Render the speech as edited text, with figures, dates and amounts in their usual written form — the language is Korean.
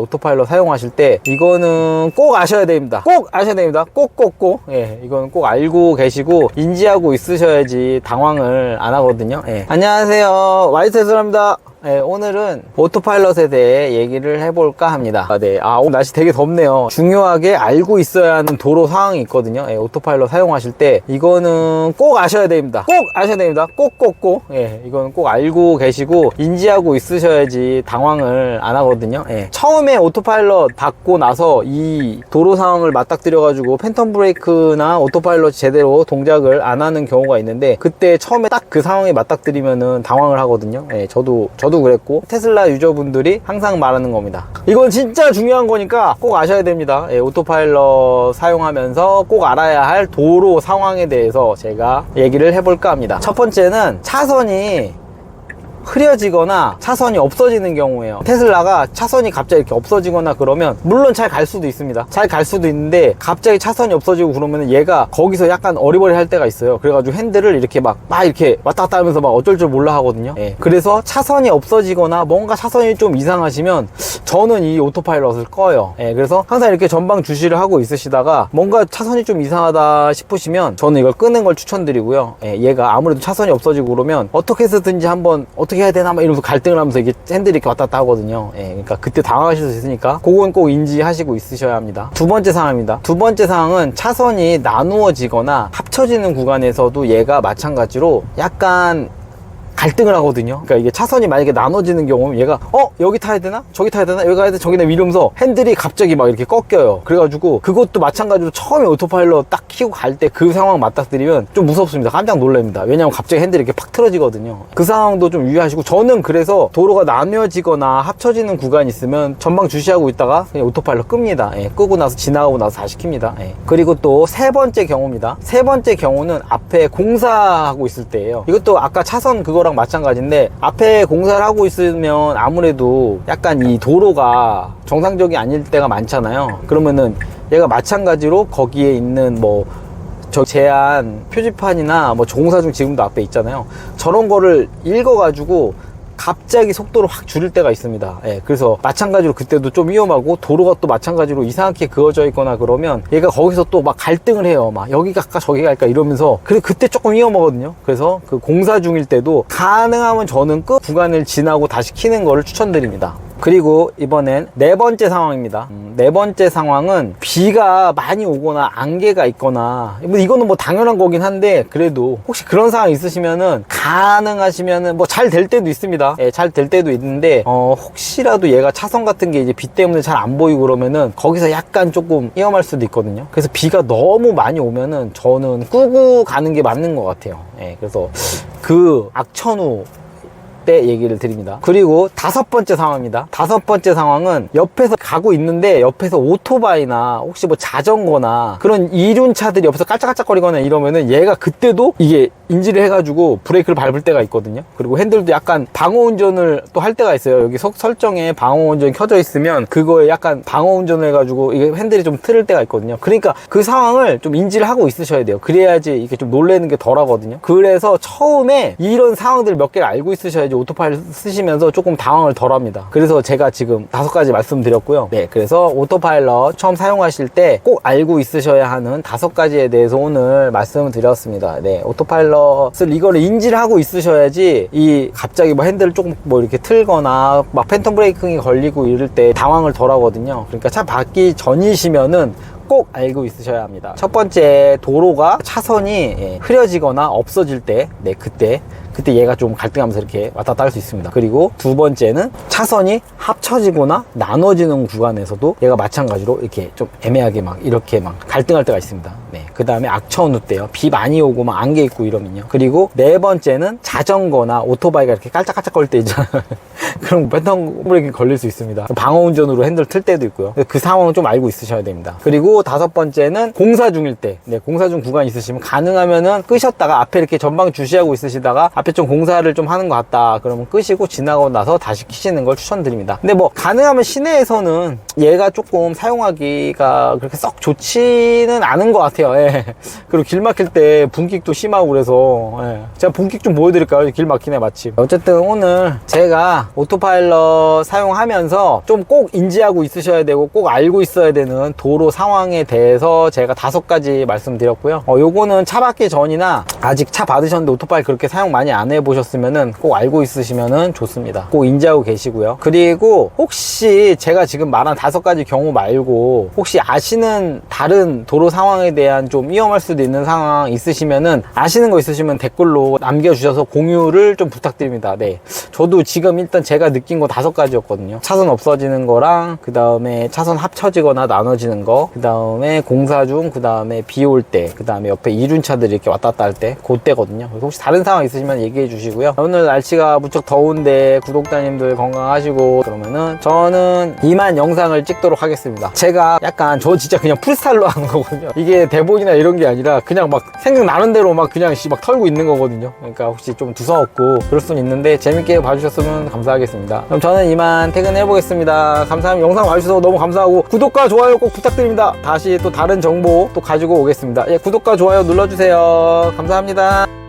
오토파일럿 사용하실 때 이거는 꼭 아셔야 됩니다. 꼭 아셔야 됩니다. 꼭. 예, 이건 꼭 알고 계시고 인지하고 있으셔야지 당황을 안 하거든요. 예. 안녕하세요, 와이트헤드랍니다. 네, 오늘은 오토파일럿에 대해 얘기를 해볼까 합니다. 오늘 날씨 되게 덥네요. 중요하게 알고 있어야 하는 도로 상황이 있거든요. 네, 오토파일럿 사용하실 때 이거는 꼭 아셔야 됩니다. 꼭 아셔야 됩니다. 꼭. 예, 이거는 꼭 알고 계시고 인지하고 있으셔야지 당황을 안 하거든요. 예. 처음에 오토파일럿 받고 나서 이 도로 상황을 맞닥뜨려가지고 팬텀 브레이크나 오토파일럿 제대로 동작을 안 하는 경우가 있는데, 그때 처음에 딱 그 상황에 맞닥뜨리면은 당황을 하거든요. 예, 저도 그랬고 테슬라 유저분들이 항상 말하는 겁니다. 이건 진짜 중요한 거니까 꼭 아셔야 됩니다. 예, 오토파일럿 사용하면서 꼭 알아야 할 도로 상황에 대해서 제가 얘기를 해볼까 합니다. 첫 번째는 차선이 흐려지거나 차선이 없어지는 경우예요. 테슬라가 차선이 갑자기 이렇게 없어지거나 그러면 물론 잘 갈 수도 있습니다. 잘 갈 수도 있는데 갑자기 차선이 없어지고 그러면 얘가 거기서 약간 어리버리 할 때가 있어요. 그래가지고 핸들을 이렇게 막 이렇게 왔다 갔다 하면서 막 어쩔 줄 몰라 하거든요. 예. 그래서 차선이 없어지거나 뭔가 차선이 좀 이상하시면 저는 이 오토파일럿을 꺼요. 예. 그래서 항상 이렇게 전방 주시를 하고 있으시다가 뭔가 차선이 좀 이상하다 싶으시면 저는 이걸 끄는 걸 추천드리고요. 예. 얘가 아무래도 차선이 없어지고 그러면 어떻게 해서든지 한번 어떻게 해야 되나 막 이러면서 갈등을 하면서 이게 핸들이 이렇게 왔다 갔다 하거든요. 예, 그러니까 그때 당황하실 수 있으니까 그건 꼭 인지하시고 있으셔야 합니다. 두 번째 상황입니다. 두 번째 상황은 차선이 나누어지거나 합쳐지는 구간에서도 얘가 마찬가지로 약간 갈등을 하거든요. 그러니까 이게 차선이 만약에 나눠지는 경우면 얘가 여기 타야 되나? 저기 타야 되나? 여기 가야 돼? 저기 되나? 이러면서 핸들이 갑자기 막 이렇게 꺾여요. 그래가지고 그것도 마찬가지로 처음에 오토파일럿 딱 키고 갈 때 그 상황 맞닥뜨리면 좀 무섭습니다. 깜짝 놀랍니다. 왜냐면 갑자기 핸들이 이렇게 팍 틀어지거든요. 그 상황도 좀 유의하시고, 저는 그래서 도로가 나뉘어지거나 합쳐지는 구간이 있으면 전방 주시하고 있다가 그냥 오토파일럿 끕니다. 예, 끄고 나서 지나가고 나서 다시 킵니다. 예. 그리고 또 세 번째 경우입니다. 세 번째 경우는 앞에 공사하고 있을 때예요. 이것도 아까 차선 그거랑 마찬가지인데, 앞에 공사를 하고 있으면 아무래도 약간 이 도로가 정상적이 아닐 때가 많잖아요. 그러면은 얘가 마찬가지로 거기에 있는 저 제한 표지판이나 공사 중 지금도 앞에 있잖아요. 저런 거를 읽어가지고 갑자기 속도를 확 줄일 때가 있습니다. 예, 그래서 마찬가지로 그때도 좀 위험하고, 도로가 또 마찬가지로 이상하게 그어져 있거나 그러면 얘가 거기서 또 막 갈등을 해요. 막 여기 갈까 저기 갈까 이러면서. 그래서 그때 조금 위험하거든요. 그래서 그 공사 중일 때도 가능하면 저는 끝 구간을 지나고 다시 키는 거를 추천드립니다. 그리고 이번엔 네 번째 상황입니다. 네 번째 상황은 비가 많이 오거나 안개가 있거나, 이거는 당연한 거긴 한데, 그래도 혹시 그런 상황 있으시면은 가능하시면은 잘 될 때도 있습니다. 예, 잘 될 때도 있는데 혹시라도 얘가 차선 같은 게 이제 비 때문에 잘 안 보이고 그러면은 거기서 약간 조금 위험할 수도 있거든요. 그래서 비가 너무 많이 오면은 저는 끄고 가는 게 맞는 것 같아요. 예, 그래서 그 악천후 때 얘기를 드립니다. 그리고 다섯 번째 상황입니다. 다섯 번째 상황은 옆에서 가고 있는데 옆에서 오토바이나 혹시 자전거나 그런 이륜차들이 옆에서 깔짝깔짝거리거나 이러면은 얘가 그때도 이게 인지를 해가지고 브레이크를 밟을 때가 있거든요. 그리고 핸들도 약간 방어운전을 또 할 때가 있어요. 여기 설정에 방어운전이 켜져 있으면 그거에 약간 방어운전을 해가지고 이게 핸들이 좀 틀을 때가 있거든요. 그러니까 그 상황을 좀 인지를 하고 있으셔야 돼요. 그래야지 이게 좀 놀라는 게 덜 하거든요. 그래서 처음에 이런 상황들 몇 개를 알고 있으셔야지 오토파일럿 쓰시면서 조금 당황을 덜 합니다. 그래서 제가 지금 5가지 말씀드렸고요. 네, 그래서 오토파일럿 처음 사용하실 때 꼭 알고 있으셔야 하는 5가지에 대해서 오늘 말씀을 드렸습니다. 네, 오토파일럿을 이거를 인지를 하고 있으셔야지 이 갑자기 핸들을 조금 이렇게 틀거나 막 팬텀 브레이킹이 걸리고 이럴 때 당황을 덜 하거든요. 그러니까 차 받기 전이시면은 꼭 알고 있으셔야 합니다. 첫 번째, 도로가 차선이 흐려지거나 없어질 때, 네, 그때 얘가 좀 갈등하면서 이렇게 왔다 갔다 할 수 있습니다. 그리고 두 번째는 차선이 합쳐지거나 나눠지는 구간에서도 얘가 마찬가지로 이렇게 좀 애매하게 이렇게 갈등할 때가 있습니다. 네. 그 다음에 악천후 때요. 비 많이 오고 안개 있고 이러면요. 그리고 네 번째는 자전거나 오토바이가 이렇게 깔짝깔짝거릴 때 있잖아요. 그럼 팬텀 브레이킹 걸릴 수 있습니다. 방어운전으로 핸들 틀 때도 있고요. 그 상황은 좀 알고 있으셔야 됩니다. 그리고 다섯 번째는 공사 중일 때, 네, 공사 중 구간 있으시면 가능하면은 끄셨다가 앞에 이렇게 전방 주시하고 있으시다가 앞에 좀 공사를 좀 하는 것 같다 그러면 끄시고 지나가고 나서 다시 키시는 걸 추천드립니다. 근데 가능하면 시내에서는 얘가 조금 사용하기가 그렇게 썩 좋지는 않은 것 같아요. 예. 그리고 길 막힐 때 분기도 심하고 그래서 예. 제가 분기 좀 보여드릴까요? 길 막히네 마침. 어쨌든 오늘 제가 오토파일럿 사용하면서 좀 꼭 인지하고 있으셔야 되고 꼭 알고 있어야 되는 도로 상황에 대해서 제가 5가지 말씀드렸고요. 요거는 차 받기 전이나 아직 차 받으셨는데 오토파일 그렇게 사용 많이 안 해보셨으면은 꼭 알고 있으시면은 좋습니다. 꼭 인지하고 계시고요. 그리고 혹시 제가 지금 말한 5가지 경우 말고 혹시 아시는 다른 도로 상황에 대한 좀 위험할 수도 있는 상황 있으시면은 아시는 거 있으시면 댓글로 남겨주셔서 공유를 좀 부탁드립니다. 네, 저도 지금 일단 제가 느낀 거 5가지였거든요. 차선 없어지는 거랑 그 다음에 차선 합쳐지거나 나눠지는 거, 그 다음에 공사 중, 그 다음에 비 올 때, 그 다음에 옆에 이륜차들이 이렇게 왔다 갔다 할 때 그때거든요. 혹시 다른 상황 있으시면 얘기해 주시고요. 오늘 날씨가 무척 더운데 구독자님들 건강하시고 그러면은 저는 이만 영상을 찍도록 하겠습니다. 제가 약간 저 진짜 그냥 프리스타일로 하는 거거든요. 이게 대본이나 이런 게 아니라 그냥 막 생각나는 대로 막 그냥 막 털고 있는 거거든요. 그러니까 혹시 좀 두서없고 그럴 수는 있는데 재밌게 봐주셨으면 감사하겠습니다. 그럼 저는 이만 퇴근해 보겠습니다. 감사합니다. 영상 봐주셔서 너무 감사하고 구독과 좋아요 꼭 부탁드립니다. 다시 또 다른 정보 또 가지고 오겠습니다. 예, 구독과 좋아요 눌러주세요. 감사합니다.